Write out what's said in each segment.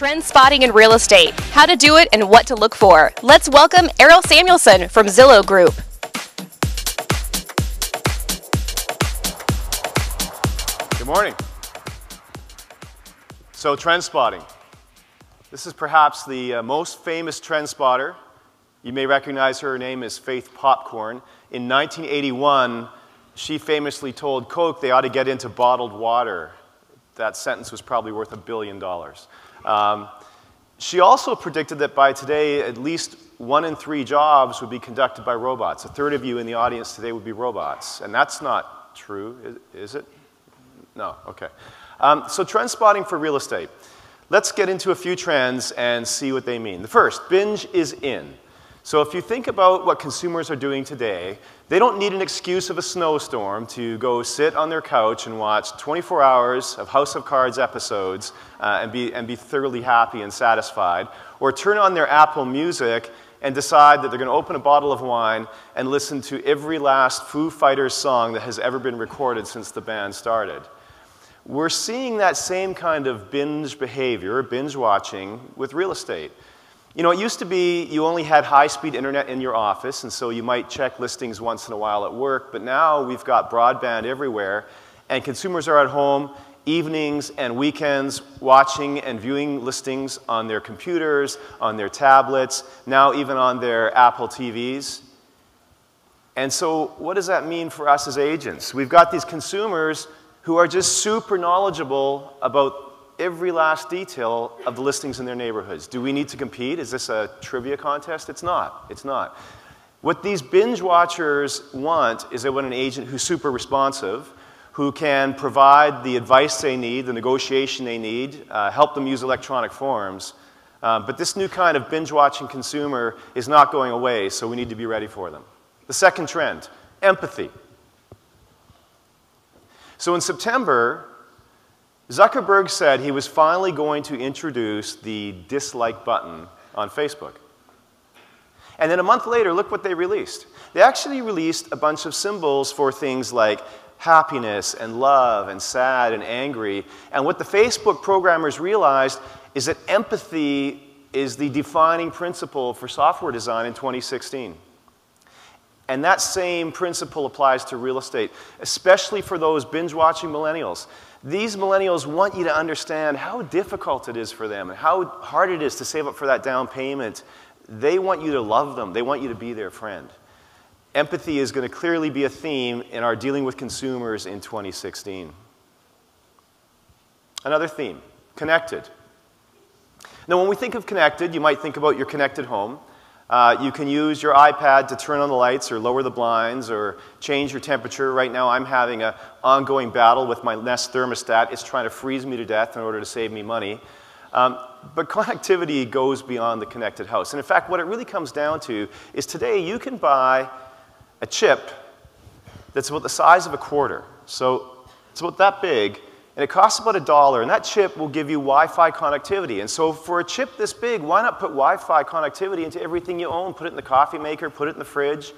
Trend spotting in real estate, how to do it and what to look for. Let's welcome Errol Samuelson from Zillow Group. Good morning. So trend spotting. This is perhaps the most famous trend spotter. You may recognize her name is Faith Popcorn. In 1981, she famously told Coke they ought to get into bottled water. That sentence was probably worth $1 billion. She also predicted that by today, at least 1 in 3 jobs would be conducted by robots. A third of you in the audience today would be robots. And that's not true, is it? No, okay. So trend spotting for real estate. Let's get into a few trends and see what they mean. The first, binge is in. So if you think about what consumers are doing today, they don't need an excuse of a snowstorm to go sit on their couch and watch 24 hours of House of Cards episodes and be thoroughly happy and satisfied, or turn on their Apple Music and decide that they're going to open a bottle of wine and listen to every last Foo Fighters song that has ever been recorded since the band started. We're seeing that same kind of binge behavior, binge watching, with real estate. You know, it used to be you only had high-speed internet in your office, and so you might check listings once in a while at work, but now we've got broadband everywhere, and consumers are at home evenings and weekends watching and viewing listings on their computers, on their tablets, now even on their Apple TVs. And so what does that mean for us as agents? We've got these consumers who are just super knowledgeable about every last detail of the listings in their neighborhoods. Do we need to compete? Is this a trivia contest? It's not. It's not. What these binge watchers want is they want an agent who's super responsive, who can provide the advice they need, the negotiation they need, help them use electronic forms. But this new kind of binge-watching consumer is not going away, so we need to be ready for them. The second trend, empathy. So in September, Zuckerberg said he was finally going to introduce the dislike button on Facebook. And then a month later, look what they released. They actually released a bunch of symbols for things like happiness and love and sad and angry. And what the Facebook programmers realized is that empathy is the defining principle for software design in 2016. And that same principle applies to real estate, especially for those binge-watching millennials. These millennials want you to understand how difficult it is for them and how hard it is to save up for that down payment. They want you to love them. They want you to be their friend. Empathy is going to clearly be a theme in our dealing with consumers in 2016. Another theme, connected. Now, when we think of connected, you might think about your connected home. You can use your iPad to turn on the lights or lower the blinds or change your temperature. Right now I'm having an ongoing battle with my Nest thermostat. It's trying to freeze me to death in order to save me money. But connectivity goes beyond the connected house. And in fact, what it really comes down to is today you can buy a chip that's about the size of a quarter. So it's about that big. And it costs about $1, and that chip will give you Wi-Fi connectivity. And so for a chip this big, why not put Wi-Fi connectivity into everything you own? Put it in the coffee maker, put it in the fridge.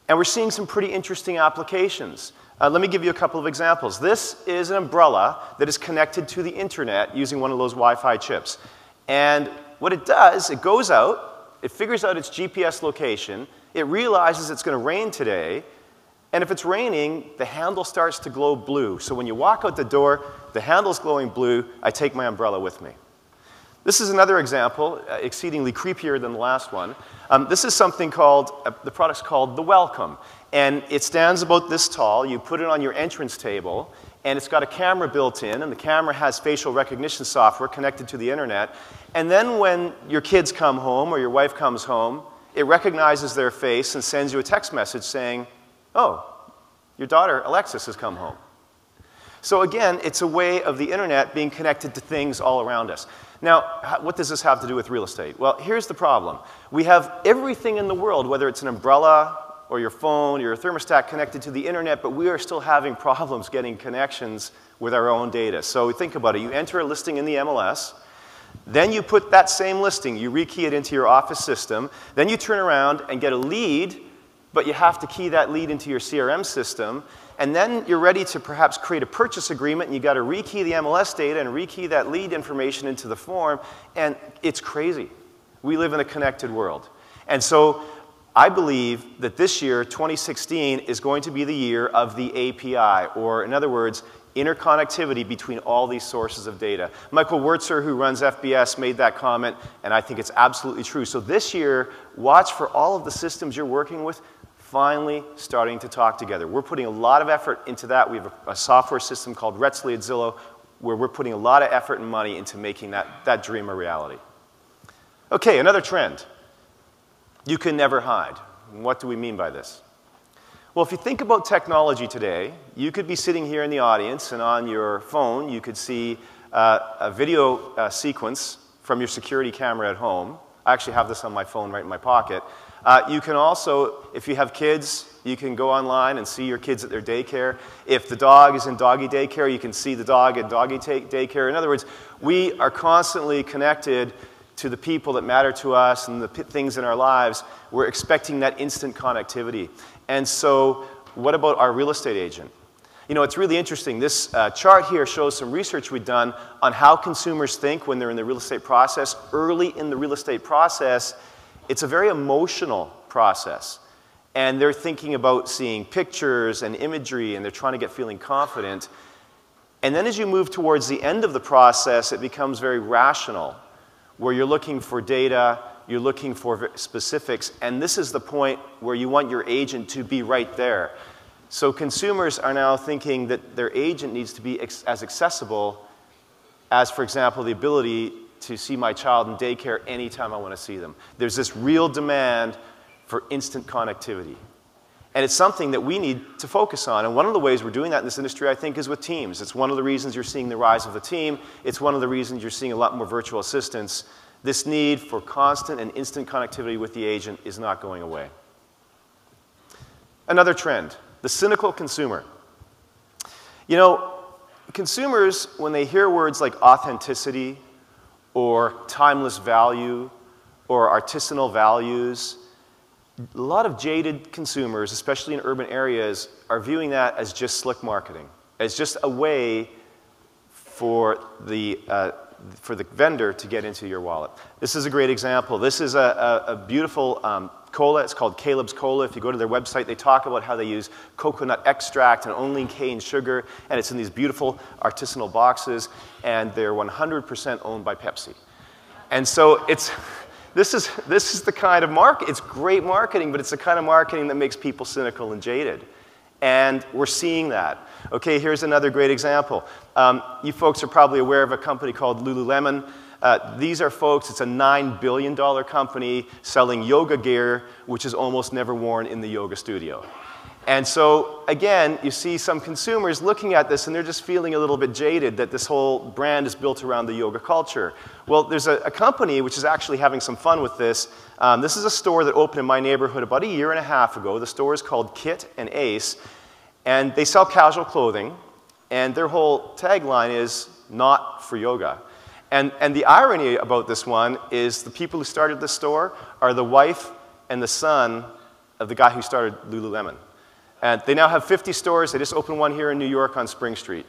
And we're seeing some pretty interesting applications. Let me give you a couple of examples. This is an umbrella that is connected to the internet using one of those Wi-Fi chips. And what it does, it goes out, it figures out its GPS location, it realizes it's going to rain today, and if it's raining, the handle starts to glow blue. So when you walk out the door, the handle's glowing blue, I take my umbrella with me. This is another example, exceedingly creepier than the last one. This is something called, the product's called the Welcome. And it stands about this tall. You put it on your entrance table, and it's got a camera built in, and the camera has facial recognition software connected to the internet. And then when your kids come home or your wife comes home, it recognizes their face and sends you a text message saying, oh, your daughter, Alexis, has come home. So again, it's a way of the internet being connected to things all around us. Now, what does this have to do with real estate? Well, here's the problem. We have everything in the world, whether it's an umbrella or your phone or your thermostat connected to the internet, but we are still having problems getting connections with our own data. So think about it. You enter a listing in the MLS, then you put that same listing, you rekey it into your office system, then you turn around and get a lead but you have to key that lead into your CRM system, and then you're ready to perhaps create a purchase agreement, and you got to rekey the MLS data and rekey that lead information into the form, and it's crazy. We live in a connected world. And so I believe that this year, 2016, is going to be the year of the API, or in other words, interconnectivity between all these sources of data. Michael Wurtzer, who runs FBS, made that comment, and I think it's absolutely true. So this year, watch for all of the systems you're working with finally starting to talk together. We're putting a lot of effort into that. We have a software system called Retzley at Zillow where we're putting a lot of effort and money into making that dream a reality. Okay, another trend. You can never hide. What do we mean by this? Well, if you think about technology today, you could be sitting here in the audience, and on your phone, you could see a video sequence from your security camera at home. I actually have this on my phone right in my pocket. You can also, if you have kids, you can go online and see your kids at their daycare. If the dog is in doggy daycare, you can see the dog at doggy daycare. In other words, we are constantly connected to the people that matter to us and the things in our lives. We're expecting that instant connectivity. And so what about our real estate agent? You know, it's really interesting. This chart here shows some research we've done on how consumers think when they're in the real estate process. Early in the real estate process, it's a very emotional process. And they're thinking about seeing pictures and imagery, and they're trying to get feeling confident. And then as you move towards the end of the process, it becomes very rational, where you're looking for data, you're looking for specifics, and this is the point where you want your agent to be right there. So consumers are now thinking that their agent needs to be as accessible as, for example, the ability to see my child in daycare anytime I want to see them. There's this real demand for instant connectivity. And it's something that we need to focus on. And one of the ways we're doing that in this industry, I think, is with teams. It's one of the reasons you're seeing the rise of the team. It's one of the reasons you're seeing a lot more virtual assistants. This need for constant and instant connectivity with the agent is not going away. Another trend, the cynical consumer. You know, consumers, when they hear words like authenticity or timeless value or artisanal values, a lot of jaded consumers, especially in urban areas, are viewing that as just slick marketing, as just a way for the vendor to get into your wallet. This is a great example. This is a beautiful cola. It's called Caleb's Cola. If you go to their website, they talk about how they use coconut extract and only cane sugar, and it's in these beautiful artisanal boxes, and they're 100% owned by Pepsi. And so this is the kind of market. It's great marketing, but it's the kind of marketing that makes people cynical and jaded. And we're seeing that. Okay, here's another great example. You folks are probably aware of a company called Lululemon. These are folks, it's a $9 billion company selling yoga gear, which is almost never worn in the yoga studio. And so, again, you see some consumers looking at this, and they're just feeling a little bit jaded that this whole brand is built around the yoga culture. Well, there's a company which is actually having some fun with this. This is a store that opened in my neighborhood about a year and a half ago. The store is called Kit and Ace, and they sell casual clothing, and their whole tagline is, "Not for yoga." And the irony about this one is the people who started this store are the wife and the son of the guy who started Lululemon. And they now have 50 stores. They just opened one here in New York on Spring Street.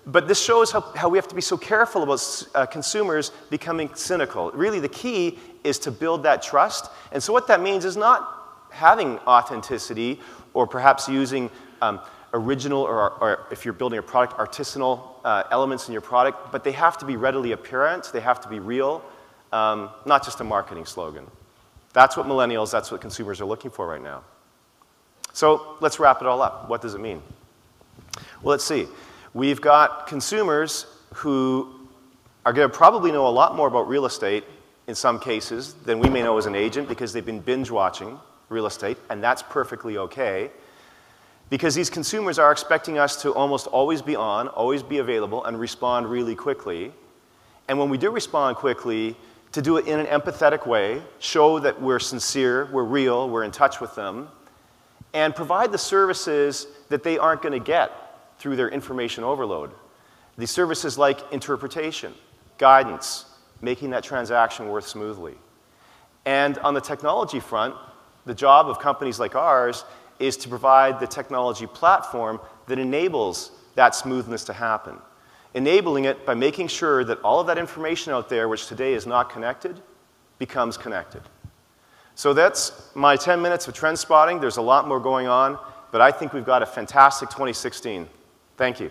But this shows how we have to be so careful about consumers becoming cynical. Really, the key is to build that trust. And so what that means is not having authenticity or perhaps using original or if you're building a product, artisanal elements in your product, but they have to be readily apparent. They have to be real, not just a marketing slogan. That's what millennials, that's what consumers are looking for right now. So let's wrap it all up. What does it mean? Well, let's see. We've got consumers who are going to probably know a lot more about real estate in some cases than we may know as an agent because they've been binge watching real estate, and that's perfectly okay. Because these consumers are expecting us to almost always be on, always be available, and respond really quickly. And when we do respond quickly, to do it in an empathetic way, show that we're sincere, we're real, we're in touch with them, and provide the services that they aren't going to get through their information overload. These services like interpretation, guidance, making that transaction work smoothly. And on the technology front, the job of companies like ours is to provide the technology platform that enables that smoothness to happen. Enabling it by making sure that all of that information out there, which today is not connected, becomes connected. So that's my 10 minutes of trend spotting. There's a lot more going on, but I think we've got a fantastic 2016. Thank you.